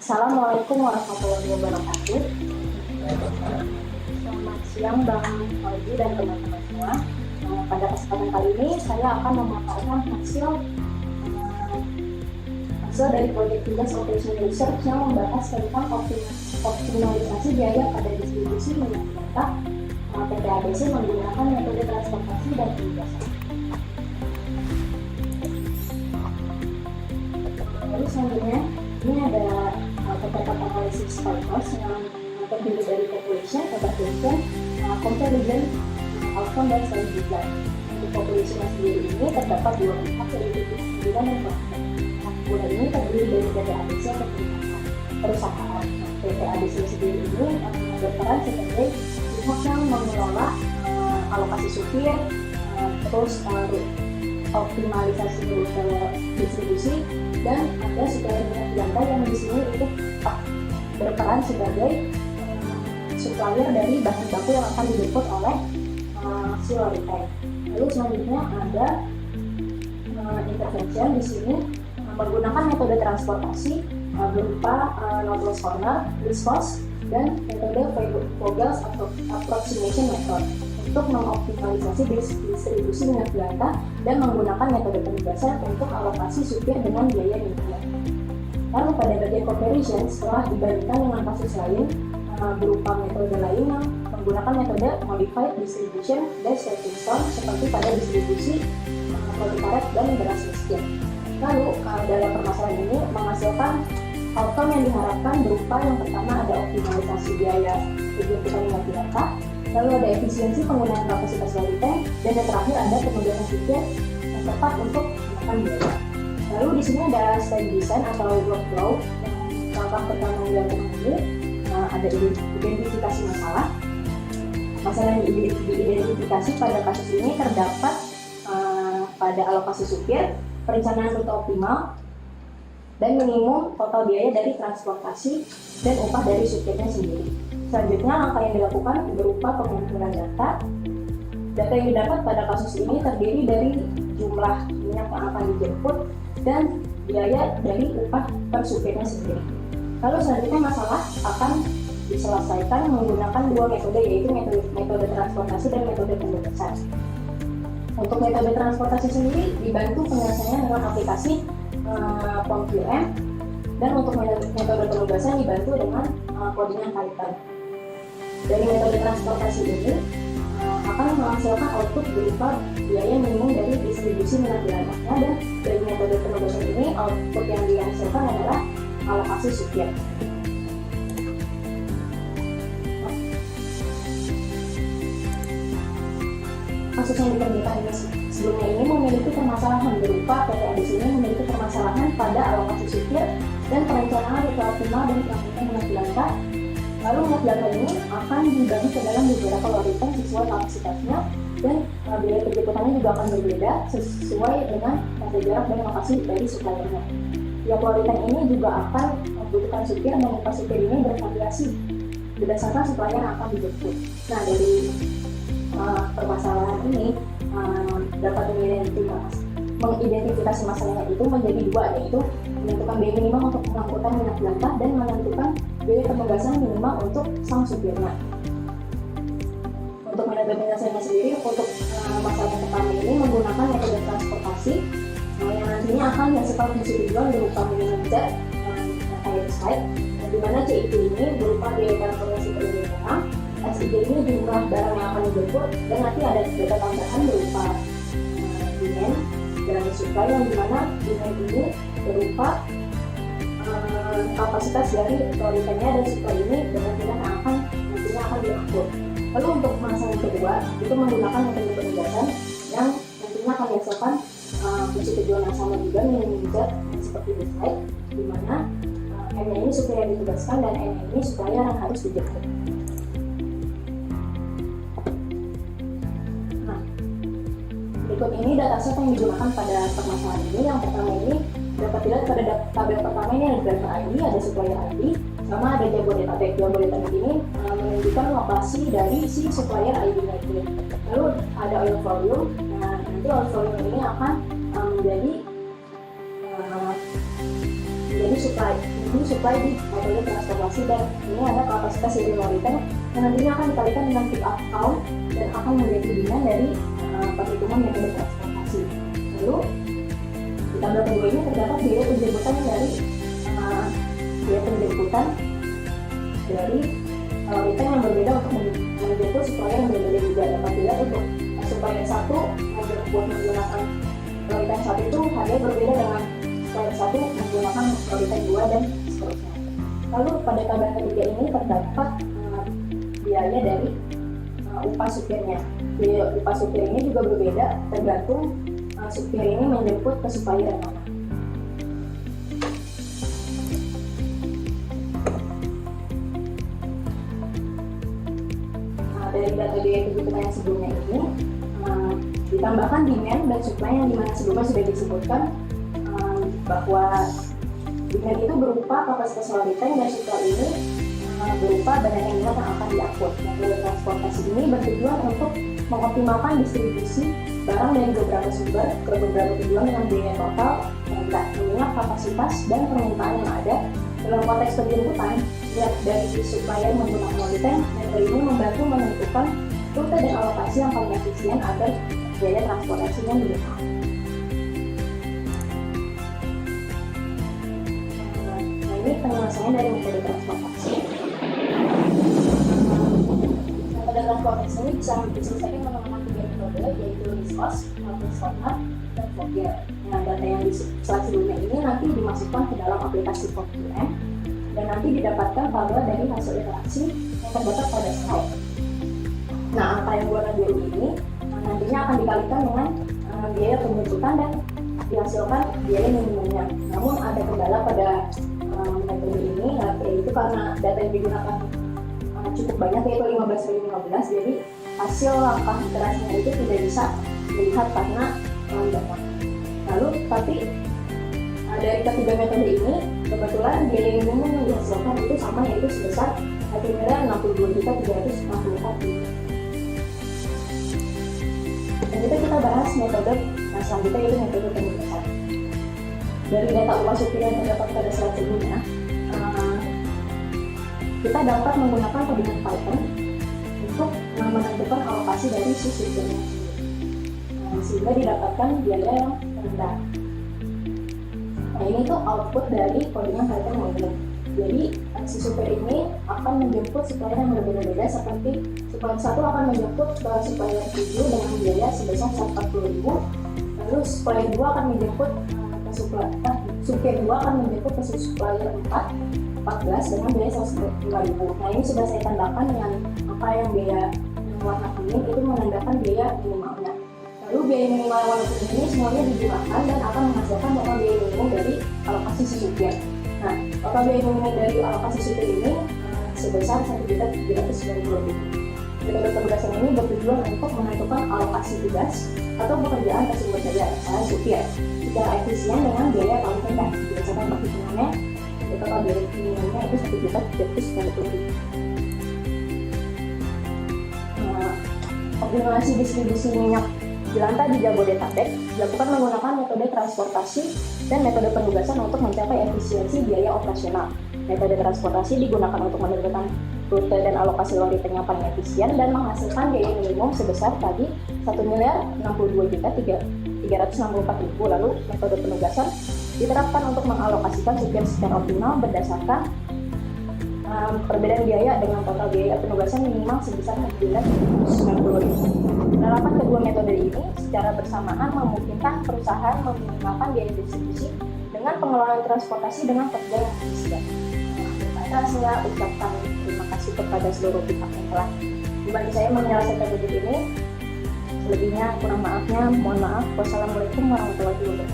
Assalamualaikum warahmatullahi wabarakatuh. Selamat siang Bang Aldi dan teman-teman semua. Pada kesempatan kali ini saya akan memaparkan hasil dari proyek tugas Operation Research yang membahas tentang optimalisasi biaya pada distribusi minyak mentah PT ABC menggunakan metode transportasi dan penugasan. Lalu selanjutnya ini ada beberapa analisis factors yang terdiri dari population, evaluation, comparison, outcome, dan study design. Untuk population sendiri ini terdapat dua pihak, yaitu pengadilan dan pelatihan. Kemudian ini terdiri dari PT ABC atau perusahaan. PT ABC sendiri ini berperan sebagai pihak yang mengelola alokasi supir, terus optimalisasi rute distribusi, dan ada supplier minyak jangka yang di sini itu berperan sebagai supplier dari bahan baku yang akan dijemput oleh si loritank. Lalu selanjutnya ada intervention di sini menggunakan metode transportasi berupa Nautilus corner, least cost, dan metode Vogel's approximation method untuk mengoptimalisasi distribusi minyak jelantah dan menggunakan metode penugasan untuk alokasi supir dengan biaya minimum. Lalu pada bagian comparison, setelah dibandingkan dengan kasus lain berupa metode lain yang menggunakan metode modified distribution dan stepping stone seperti pada distribusi roti karet dan beras miskin. Lalu dalam permasalahan ini menghasilkan outcome yang diharapkan berupa yang pertama ada optimalisasi biaya penjemputan minyak jelantah, lalu ada efisiensi penggunaan kapasitas loritank, dan yang terakhir ada penugasan supir yang tepat untuk menekan biaya. Lalu di sini ada study design atau workflow. Langkah pertama yang ini ada identifikasi masalah. Masalah yang diidentifikasi pada kasus ini terdapat pada alokasi supir, perencanaan rute optimal, dan minimum total biaya dari transportasi dan upah dari supirnya sendiri. Selanjutnya, langkah yang dilakukan berupa pengumpulan data. Data yang didapat pada kasus ini terdiri dari jumlah minyak yang akan dijemput dan biaya dari upah per supirnya sendiri. Lalu selanjutnya masalah akan diselesaikan menggunakan dua metode, yaitu metode transportasi dan metode penugasan. Untuk metode transportasi sendiri dibantu penyelesaiannya dengan aplikasi POM-QM, dan untuk metode penugasan dibantu dengan codingan Python. Dari metode transportasi ini akan menghasilkan output berupa biaya minimum dari distribusi minyak jelantahnya, dan dari metode penugasan ini output yang dihasilkan adalah alokasi supir. Kasus yang dikerjakan ini sebelumnya ini memiliki permasalahan berupa PT ABC ini memiliki permasalahan pada alokasi supir dan perencanaan rute optimal dan pengangkutan minyak jelantah. Lalu minyak jelantah ini akan dibagi ke dalam beberapa loritank sesuai kapasitasnya, dan biaya penjemputannya juga akan berbeda sesuai dengan tata jarak dan lokasi dari suppliernya. Tiap loritank ini juga akan membutuhkan supir, dan upah supir ini bervariasi berdasarkan supplier yang akan dijemput. Nah, dari permasalahan ini dapat mengidentifikasi masalahnya itu menjadi dua, yaitu menentukan biaya minimal untuk pengangkutan minyak jelantah dan menentukan biaya penugasan minimal untuk sang supirnya. Untuk metode penyelesaiannya sendiri, untuk masalah yang pertama ini menggunakan metode transportasi yang nantinya akan dihasilkan fungsi tujuan berupa minimum Z yang kayak di slide, di mana CIT ini berupa biaya transportasi per unit barang, SID ini jumlah barang yang akan dijemput, dan nanti ada data tambahan berupa demand dan supply, yang dimana demand ini berupa kapasitas dari loritannya, dan supply ini dengan nantinya akan diangkut. Lalu untuk masalah yang kedua itu menggunakan metode penugasan yang nantinya akan dihasilkan fungsi tujuan yang sama juga, minimum Z seperti di slide, dimana M-nya ini supplier yang ditugaskan dan N-nya ini supplier yang harus dijemput. Berikut ini dataset yang digunakan pada permasalahan ini. Yang pertama ini dapat dilihat pada tabel pertama ini ada driver ID, ada supplier ID, sama ada Jabodetabek. Jabodetabek ini menunjukkan lokasi dari si supplier ID-nya itu. Lalu ada oil volume. Nah, nanti oil volume ini akan menjadi supply di metode transportasi, dan ini ada kapasitas dari loriten yang nantinya akan dikalikan dengan pick up count dan akan menjadi bilangan dari perhitungan metode transportasi. Lalu di tabel kedua ini terdapat biaya penjemputan dari loriten yang berbeda untuk menjemput supplier yang berbeda juga. Dapat dilihat untuk supplier satu menjemput menggunakan loriten satu itu harganya berbeda dengan supplier satu menggunakan loriten 2 dan seterusnya. Lalu pada tabel ketiga ini terdapat biaya dari upah supirnya. Biaya upah supir ini juga berbeda tergantung supir ini menjemput ke supplier yang mana. Dari data biaya kebutuhan yang sebelumnya ini ditambahkan demand dan supply yang dimana sebelumnya sudah disebutkan bahwa demand itu berupa kapasitas loriten dan supply ini berupa badan yang minat yang akan diangkut. Metode transportasi ini bertujuan untuk mengoptimalkan distribusi barang dari beberapa sumber ke beberapa tujuan dengan biaya total rendah, mengingat kapasitas dan permintaan yang ada. Dalam konteks penjemputan, dari si supplier menggunakan loriten, metode ini membantu menentukan rute dan alokasi yang paling efisien agar biaya transportasinya lebih mahal. Nah, ini penjelasannya dari metode transportasi. Metode transportasi ini bisa diselesaikan menggunakan 3 metode, yaitu list cost, corner, dan Fourier. Nah, data yang di slide sebelumnya ini nanti dimasukkan ke dalam aplikasi Fourier dan nanti didapatkan tabel dari hasil interaksi yang terdapat pada slide. Nah, angka yang warna biru ini nantinya akan dikalikan dengan biaya penjemputan dan dihasilkan biaya minimumnya. Namun ada kendala pada metode ini, yaitu karena data yang digunakan cukup banyak, yaitu 15/15, jadi hasil langkah iterasinya itu tidak bisa dilihat karena banyak. Lalu tapi dari ketiga metode ini kebetulan biaya minimum yang dihasilkan itu sama, yaitu sebesar 1.062.364.000. Dan kita bahas metode selanjutnya, yaitu metode penugasan. Dari data upah supir yang terdapat pada slide sebelumnya, kita dapat menggunakan kodimat Python untuk menentukan alokasi dari si supirnya sehingga didapatkan biaya yang rendah. Nah, ini tuh output dari kodimat Python ini. Jadi si supir ini akan menjemput supplier yang berbeda-beda, seperti supplier 1 akan menjemput ke supplier 7 dengan biaya sebesar 140.000, lalu supplier 2 akan menjemput ke supir 2 akan menjemput ke supplier 14 dengan biaya 105.000. Nah, ini sudah saya tandakan dengan apa yang biaya yang warna kuning itu menandakan biaya minimalnya. Lalu biaya minimal yang warna kuning ini semuanya dijumlahkan dan akan menghasilkan total biaya minimum dari alokasi si supir. Nah, total biaya minimum dari alokasi supir ini sebesar 1.390.000. Metode penugasan ini bertujuan untuk menentukan alokasi tugas atau pekerjaan ke sumber daya supir secara efisien dengan biaya paling rendah. Berdasarkan perhitungannya, total biaya minimumnya itu 1.390.000. Optimalisasi distribusi minyak jelantah di Jabodetabek dilakukan menggunakan metode transportasi dan metode penugasan untuk mencapai efisiensi biaya operasional. Metode transportasi digunakan untuk menentukan rute dan alokasi loriten yang paling efisien dan menghasilkan biaya minimum sebesar tadi 1.062.364.000. Lalu metode penugasan diterapkan untuk mengalokasikan supir secara optimal berdasarkan perbedaan biaya dengan total biaya penugasan minimal sebesar 1.990.000. Penerapan kedua metode ini secara bersamaan memungkinkan perusahaan meminimalkan biaya distribusi dengan pengelolaan transportasi dengan pekerja yang efisien. Saya ucapkan terima kasih kepada seluruh pihak yang telah membantu saya menyelesaikan tugas ini. Lebihnya kurang maafnya, mohon maaf. Wassalamualaikum warahmatullahi wabarakatuh.